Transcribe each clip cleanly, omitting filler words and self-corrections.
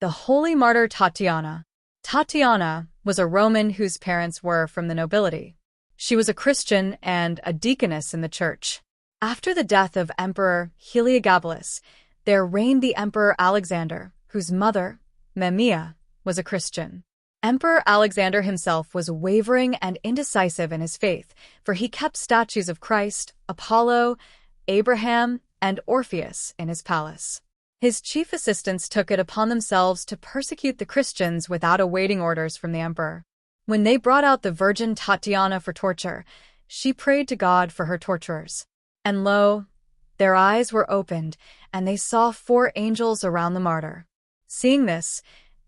The holy martyr Tatiana. Tatiana was a Roman whose parents were from the nobility. She was a Christian and a deaconess in the church. After the death of Emperor Heliogabalus, there reigned the Emperor Alexander, whose mother, Mamaea, was a Christian. Emperor Alexander himself was wavering and indecisive in his faith, for he kept statues of Christ, Apollo, Abraham, and Orpheus in his palace. His chief assistants took it upon themselves to persecute the Christians without awaiting orders from the emperor. When they brought out the virgin Tatiana for torture, she prayed to God for her torturers. And lo, their eyes were opened, and they saw 4 angels around the martyr. Seeing this,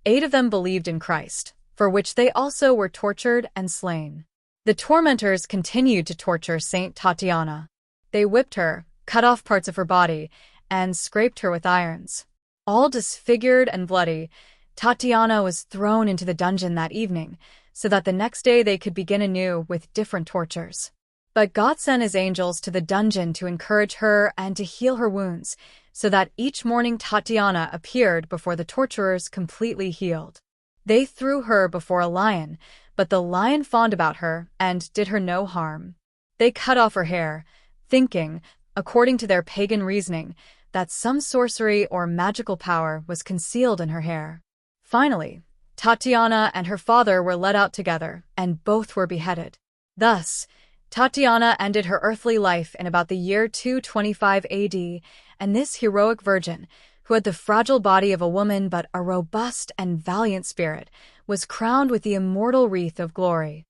8 of them believed in Christ, for which they also were tortured and slain. The tormentors continued to torture Saint Tatiana. They whipped her, cut off parts of her body, and scraped her with irons. All disfigured and bloody, Tatiana was thrown into the dungeon that evening, so that the next day they could begin anew with different tortures. But God sent his angels to the dungeon to encourage her and to heal her wounds, so that each morning Tatiana appeared before the torturers completely healed. They threw her before a lion, but the lion fawned about her and did her no harm. They cut off her hair, thinking, according to their pagan reasoning, that some sorcery or magical power was concealed in her hair. Finally, Tatiana and her father were led out together, and both were beheaded. Thus, Tatiana ended her earthly life in about the year 225 AD, and this heroic virgin, who had the fragile body of a woman but a robust and valiant spirit, was crowned with the immortal wreath of glory.